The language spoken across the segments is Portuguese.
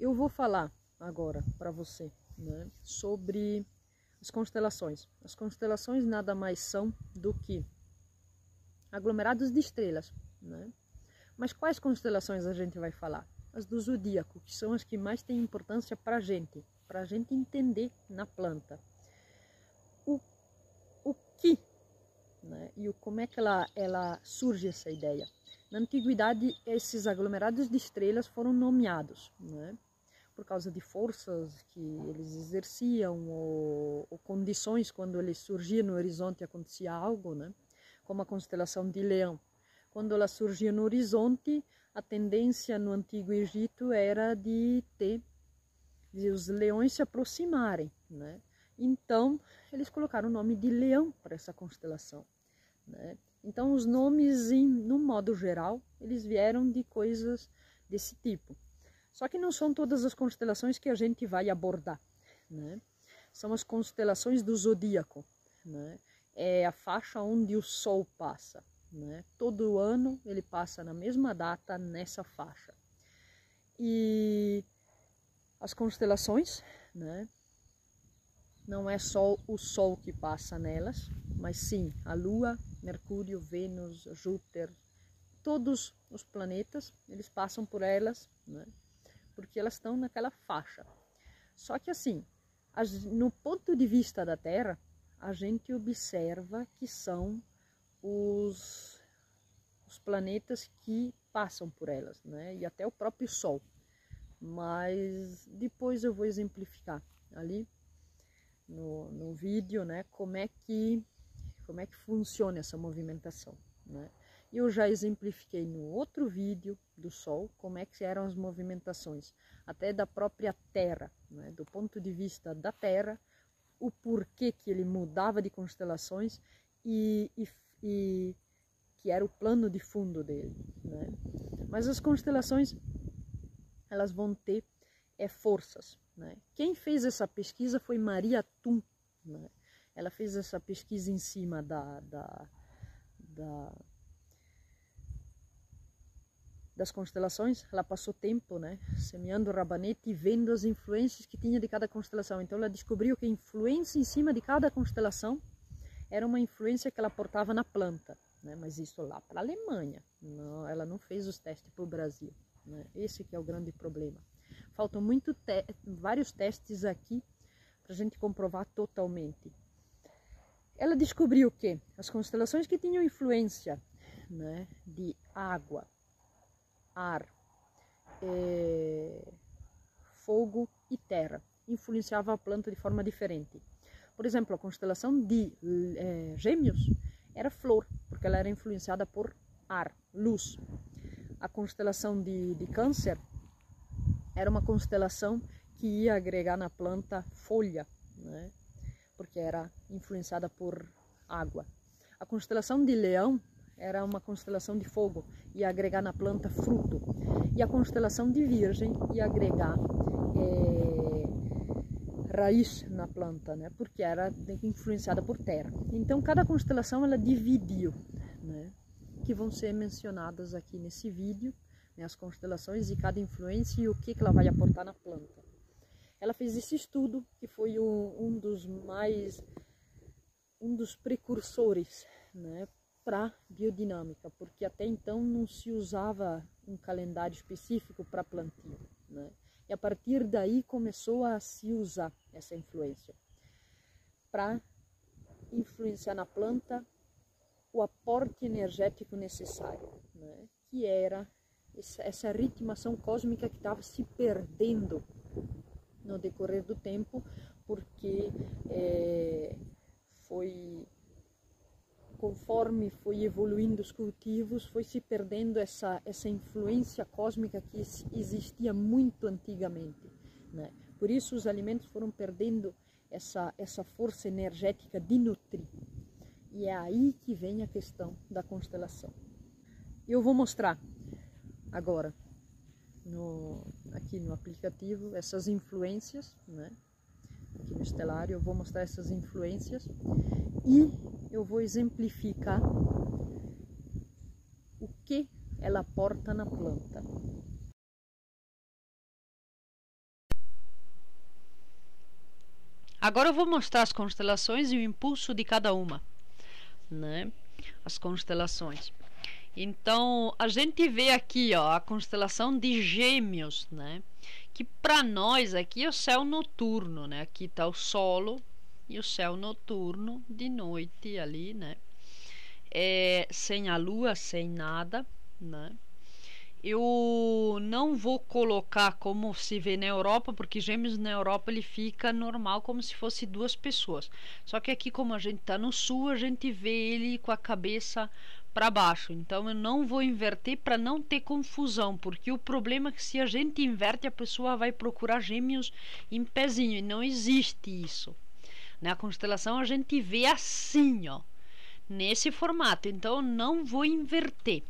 eu vou falar agora para você, né, sobre as constelações. As constelações nada mais são do que aglomerados de estrelas, né? Mas quais constelações a gente vai falar? As do zodíaco, que são as que mais têm importância para a gente entender na planta o que, né, e como é que ela surge essa ideia. Na antiguidade, esses aglomerados de estrelas foram nomeados, né, por causa de forças que eles exerciam ou condições quando eles surgiam no horizonte acontecia algo, né, como a constelação de Leão. Quando ela surgia no horizonte, a tendência no Antigo Egito era de os leões se aproximarem, né? Então, eles colocaram o nome de Leão para essa constelação, né? Então, os nomes, no modo geral, eles vieram de coisas desse tipo. Só que não são todas as constelações que a gente vai abordar, né? São as constelações do zodíaco, né? É a faixa onde o Sol passa, né? Todo ano ele passa na mesma data nessa faixa. E as constelações, né, não é só o Sol que passa nelas, mas sim a Lua, Mercúrio, Vênus, Júpiter, todos os planetas, eles passam por elas, né, porque elas estão naquela faixa. Só que assim, no ponto de vista da Terra, a gente observa que são os planetas que passam por elas, né? E até o próprio Sol. Mas depois eu vou exemplificar ali no vídeo, né, como é que funciona essa movimentação, né? Eu já exemplifiquei no outro vídeo do Sol como é que eram as movimentações, até da própria Terra, né? Do ponto de vista da Terra, o porquê que ele mudava de constelações e que era o plano de fundo dele, né? Mas as constelações, elas vão ter forças, né? Quem fez essa pesquisa foi Maria Thun, né? Ela fez essa pesquisa em cima das constelações. Ela passou tempo, né, semeando o rabanete e vendo as influências que tinha de cada constelação. Então ela descobriu que a influência em cima de cada constelação era uma influência que ela portava na planta, né? Mas isso lá para a Alemanha. Não, ela não fez os testes para o Brasil, né? Esse que é o grande problema. Faltam vários testes aqui para a gente comprovar totalmente. Ela descobriu que as constelações que tinham influência, né, de água, ar, fogo e terra influenciavam a planta de forma diferente. Por exemplo, a constelação de Gêmeos era flor, porque ela era influenciada por ar, luz. A constelação de Câncer era uma constelação que ia agregar na planta folha, né, porque era influenciada por água. A constelação de Leão era uma constelação de fogo, ia agregar na planta fruto. E a constelação de Virgem ia agregar raiz na planta, né, porque era influenciada por terra. Então cada constelação ela dividiu, né, que vão ser mencionadas aqui nesse vídeo, né, as constelações e cada influência e o que ela vai aportar na planta. Ela fez esse estudo que foi um dos precursores, né, para biodinâmica, porque até então não se usava um calendário específico para plantio, né? E a partir daí começou a se usar essa influência para influenciar na planta o aporte energético necessário, né? Que era essa ritmação cósmica que estava se perdendo no decorrer do tempo, porque conforme foi evoluindo os cultivos, foi se perdendo essa influência cósmica que existia muito antigamente, né? Por isso os alimentos foram perdendo essa força energética de nutrir. E é aí que vem a questão da constelação. Eu vou mostrar agora, aqui no aplicativo, essas influências, né? Aqui no estelário eu vou mostrar essas influências e eu vou exemplificar o que ela aporta na planta. Agora eu vou mostrar as constelações e o impulso de cada uma, né? As constelações. Então, a gente vê aqui, ó, a constelação de Gêmeos, né? Que para nós aqui é o céu noturno, né? Aqui tá o solo e o céu noturno de noite ali, né? Sem a lua, sem nada, né? Eu não vou colocar como se vê na Europa, porque Gêmeos na Europa ele fica normal como se fosse duas pessoas. Só que aqui, como a gente está no sul, a gente vê ele com a cabeça para baixo. Então eu não vou inverter para não ter confusão, porque o problema é que se a gente inverte, a pessoa vai procurar Gêmeos em pezinho, e não existe isso. Na constelação a gente vê assim, ó, nesse formato. Então eu não vou inverter.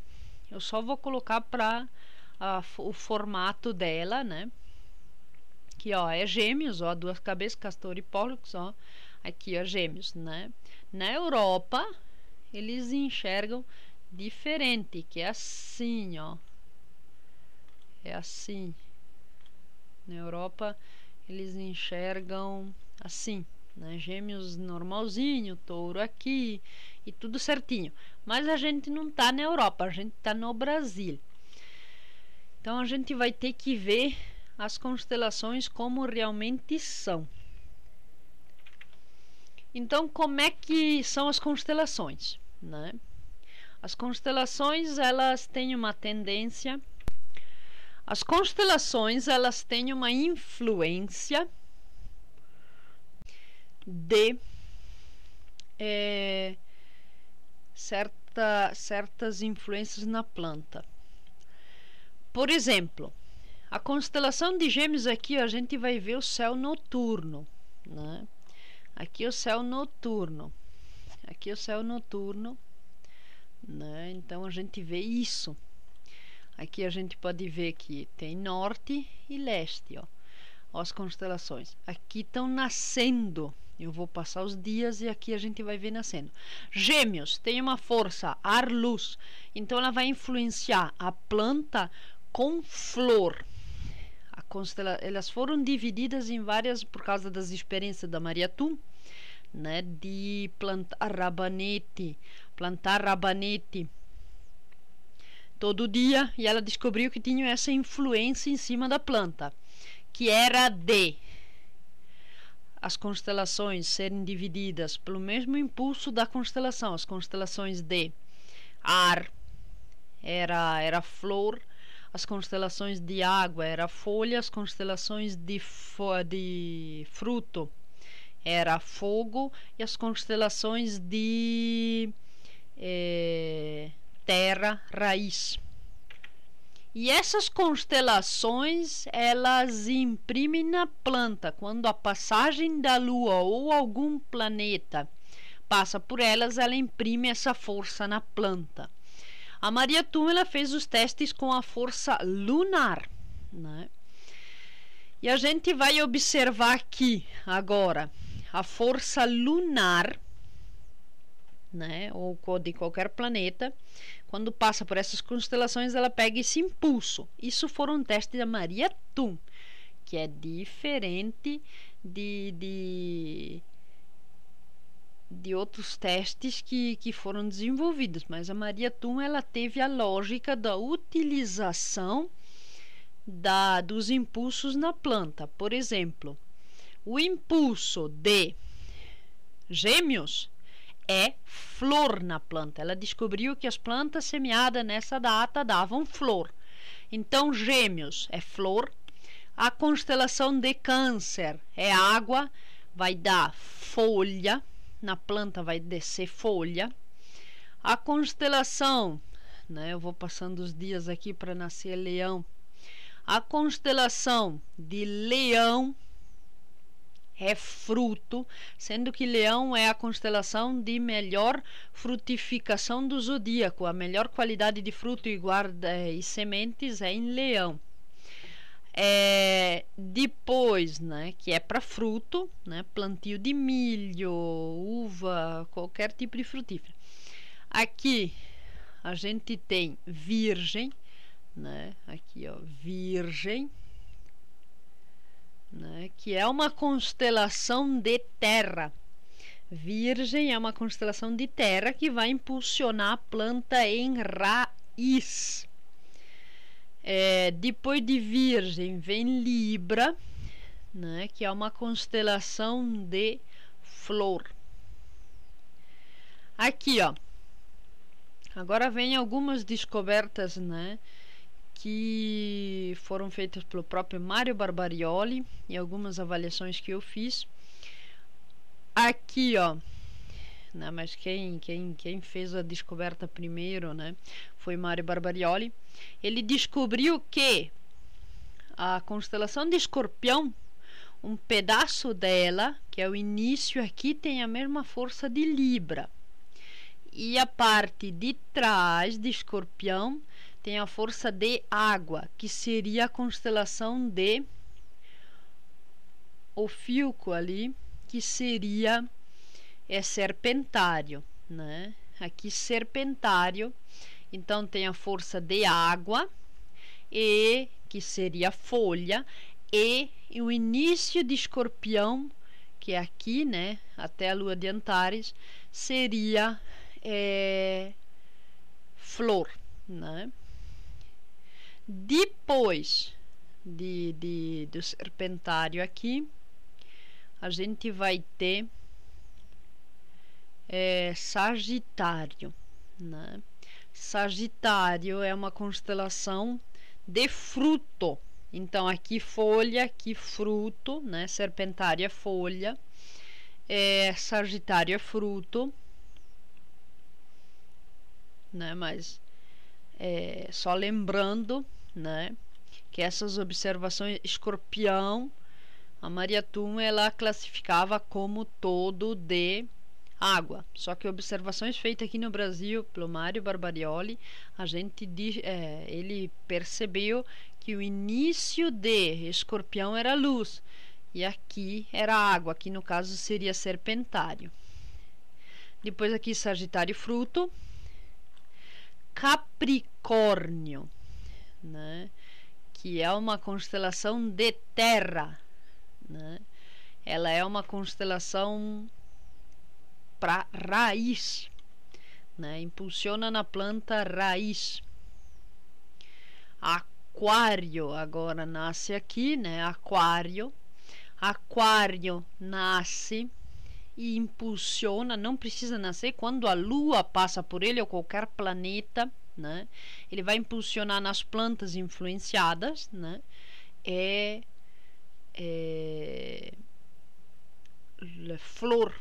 Eu só vou colocar para o formato dela, né? Aqui, ó, é Gêmeos, ó, duas cabeças, Castor e Pólux, ó. Aqui, ó, Gêmeos, né? Na Europa, eles enxergam diferente, que é assim, ó. É assim. Na Europa, eles enxergam assim, né? Gêmeos normalzinho, touro aqui e tudo certinho. Mas a gente não tá na Europa, a gente tá no Brasil. Então a gente vai ter que ver as constelações como realmente são. Então, como é que são as constelações, né? As constelações, elas têm uma tendência. As constelações, elas têm uma influência de certas influências na planta. Por exemplo, a constelação de Gêmeos aqui, a gente vai ver o céu noturno, né? Aqui o céu noturno. Aqui o céu noturno, né? Então a gente vê isso. Aqui a gente pode ver que tem norte e leste, ó. As constelações. Aqui estão nascendo. Eu vou passar os dias e aqui a gente vai ver nascendo. Gêmeos tem uma força ar-luz, então ela vai influenciar a planta com flor. Elas foram divididas em várias por causa das experiências da Maria Tum, né, de plantar rabanete todo dia, e ela descobriu que tinha essa influência em cima da planta, que era de as constelações serem divididas pelo mesmo impulso da constelação. As constelações de ar era flor, as constelações de água era folha, as constelações de fruto era fogo, e as constelações de terra, raiz. E essas constelações, elas imprimem na planta. Quando a passagem da Lua ou algum planeta passa por elas, ela imprime essa força na planta. A Maria Tum, ela fez os testes com a força lunar, né? E a gente vai observar aqui agora a força lunar, né, ou de qualquer planeta, quando passa por essas constelações, ela pega esse impulso. Isso foram testes da Maria Tum, que é diferente de outros testes que foram desenvolvidos. Mas a Maria Tum, ela teve a lógica da utilização dos impulsos na planta. Por exemplo, o impulso de Gêmeos é flor na planta. Ela descobriu que as plantas semeadas nessa data davam flor. Então, Gêmeos é flor. A constelação de Câncer é água, vai dar folha. Na planta vai descer folha. A constelação, né, eu vou passando os dias aqui para nascer Leão. A constelação de Leão é fruto, sendo que Leão é a constelação de melhor frutificação do zodíaco. A melhor qualidade de fruto e guarda e sementes é em Leão. Depois, né, que é para fruto, né, plantio de milho, uva, qualquer tipo de frutífera. Aqui a gente tem Virgem, né, aqui ó, Virgem, né, que é uma constelação de terra. Virgem é uma constelação de terra que vai impulsionar a planta em raiz. Depois de Virgem vem Libra, né, que é uma constelação de flor. Aqui, ó, agora vem algumas descobertas, né, que foram feitas pelo próprio Mário Barbarioli e algumas avaliações que eu fiz. Aqui, ó, né, mas quem fez a descoberta primeiro, né, foi Mário Barbarioli. Ele descobriu que a constelação de Escorpião, um pedaço dela, que é o início aqui, tem a mesma força de Libra. E a parte de trás de Escorpião tem a força de água, que seria a constelação de Ophiuco ali, que seria Serpentário, né? Aqui Serpentário, então tem a força de água, e que seria folha, e o início de Escorpião, que é aqui, né, até a lua de Antares, seria flor, né? Depois do Serpentário aqui, a gente vai ter Sagitário, né? Sagitário é uma constelação de fruto. Então aqui folha, aqui fruto, né? Serpentário é folha, Sagitário é fruto, né? Mas só lembrando, né, que essas observações, Escorpião, a Maria Tum, ela classificava como todo de água. Só que observações feitas aqui no Brasil pelo Mário Barbarioli, ele percebeu que o início de Escorpião era luz e aqui era água, que no caso seria Serpentário. Depois aqui Sagitário fruto, Capricórnio, né, que é uma constelação de terra, né? Ela é uma constelação para raiz, né? Impulsiona na planta raiz. Aquário agora nasce aqui, né? Aquário nasce e impulsiona, não precisa nascer quando a lua passa por ele ou qualquer planeta, né? Ele vai impulsionar nas plantas influenciadas, né? Flor,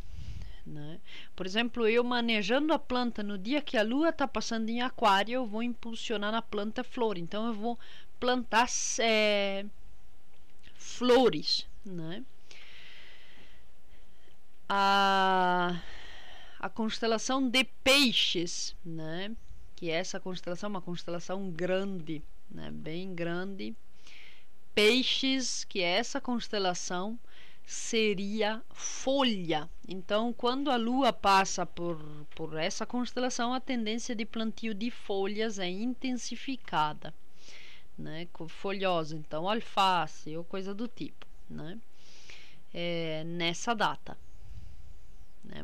né? Por exemplo, eu manejando a planta no dia que a lua está passando em Aquário, eu vou impulsionar na planta flor. Então eu vou plantar flores, né? A constelação de Peixes, né? Que essa constelação é uma constelação grande, né? Bem grande. Peixes, que essa constelação seria folha. Então, quando a lua passa por essa constelação, a tendência de plantio de folhas é intensificada, né? Folhosa, então alface ou coisa do tipo, né? Nessa data.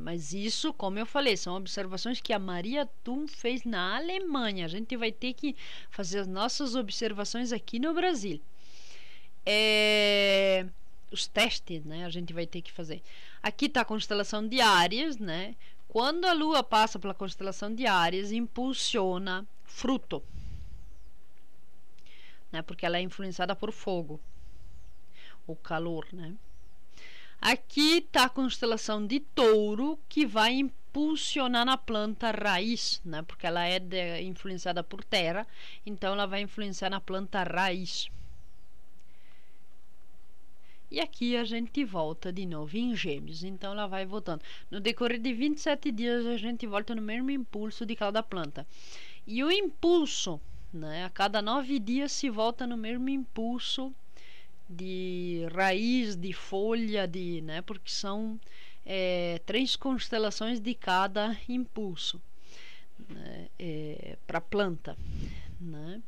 Mas isso, como eu falei, são observações que a Maria Tum fez na Alemanha. A gente vai ter que fazer as nossas observações aqui no Brasil. Os testes, né? A gente vai ter que fazer. Aqui está a constelação de Áries, né? Quando a Lua passa pela constelação de Áries, impulsiona fruto, né? Porque ela é influenciada por fogo, o calor, né? Aqui está a constelação de Touro, que vai impulsionar na planta raiz, né? Porque ela é influenciada por terra, então ela vai influenciar na planta raiz. E aqui a gente volta de novo em Gêmeos, então ela vai voltando. No decorrer de 27 dias a gente volta no mesmo impulso de cada planta. E o impulso, né? A cada 9 dias se volta no mesmo impulso de raiz, de folha, né? Porque são 3 constelações de cada impulso, né? Para a planta, né?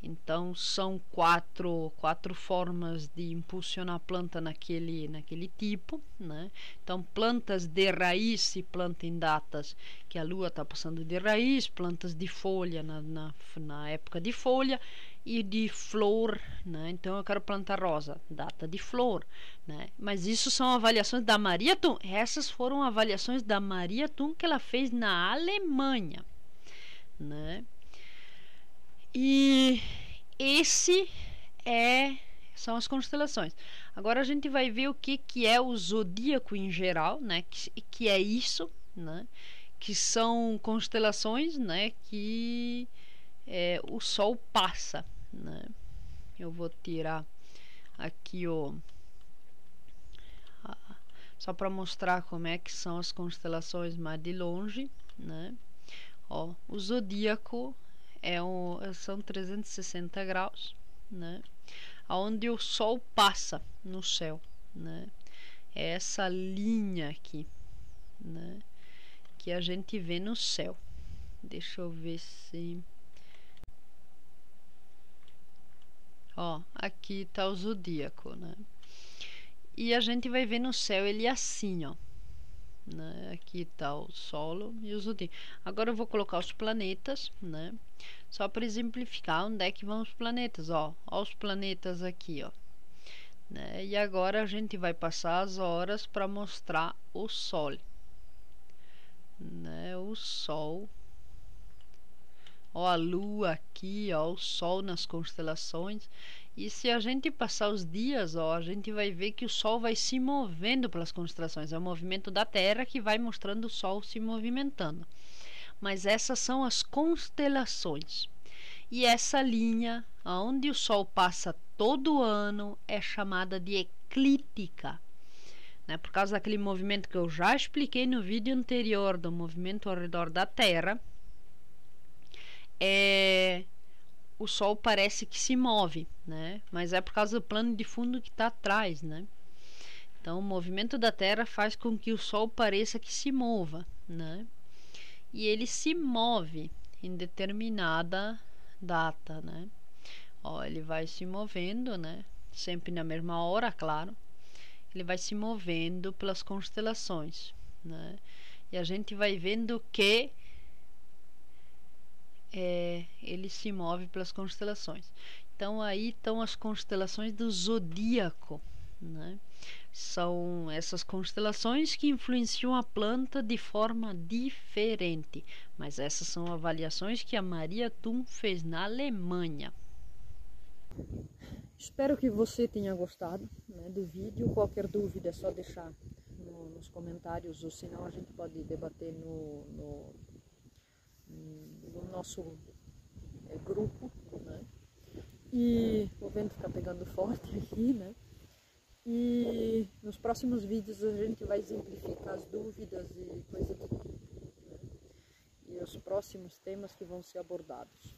Então são quatro formas de impulsionar a planta naquele tipo, né? Então plantas de raiz se planta em datas que a lua está passando de raiz, plantas de folha na época de folha e de flor, né? Então eu quero plantar rosa, data de flor, né? Mas isso são avaliações da Maria Thun. Essas foram avaliações da Maria Thun que ela fez na Alemanha, né? E esse são as constelações. Agora a gente vai ver o que é o zodíaco em geral, né? Que é isso, né? Que são constelações, né? Que o Sol passa, né? Eu vou tirar aqui só para mostrar como é que são as constelações mais de longe, né? Ó, o zodíaco são 360 graus, né? Onde o Sol passa no céu, né? É essa linha aqui, né? Que a gente vê no céu. Deixa eu ver se... Ó, aqui tá o zodíaco, né? E a gente vai ver no céu ele assim, ó. Né? Aqui tá o Sol e o zodíaco. Agora eu vou colocar os planetas, né? Só para exemplificar onde é que vão os planetas, ó. Ó os planetas aqui, ó. Né? E agora a gente vai passar as horas para mostrar o Sol, né? O Sol, ó, a Lua aqui, ó, o Sol nas constelações. E se a gente passar os dias, ó, a gente vai ver que o Sol vai se movendo pelas constelações. É o movimento da Terra que vai mostrando o Sol se movimentando. Mas essas são as constelações. E essa linha, onde o Sol passa todo ano, é chamada de eclíptica, né? Por causa daquele movimento que eu já expliquei no vídeo anterior, do movimento ao redor da Terra, o Sol parece que se move, né? Mas é por causa do plano de fundo que está atrás, né? Então, o movimento da Terra faz com que o Sol pareça que se mova, né? E ele se move em determinada data, né? Ó, ele vai se movendo, né? Sempre na mesma hora, claro. Ele vai se movendo pelas constelações, né? E a gente vai vendo que ele se move pelas constelações. Então aí estão as constelações do zodíaco, né? São essas constelações que influenciam a planta de forma diferente, mas essas são avaliações que a Maria Thun fez na Alemanha. Espero que você tenha gostado, né, do vídeo. Qualquer dúvida é só deixar nos comentários, ou senão a gente pode debater no nosso grupo, né? E o vento está pegando forte aqui, né? E nos próximos vídeos a gente vai exemplificar as dúvidas e coisa do tipo, né? E os próximos temas que vão ser abordados.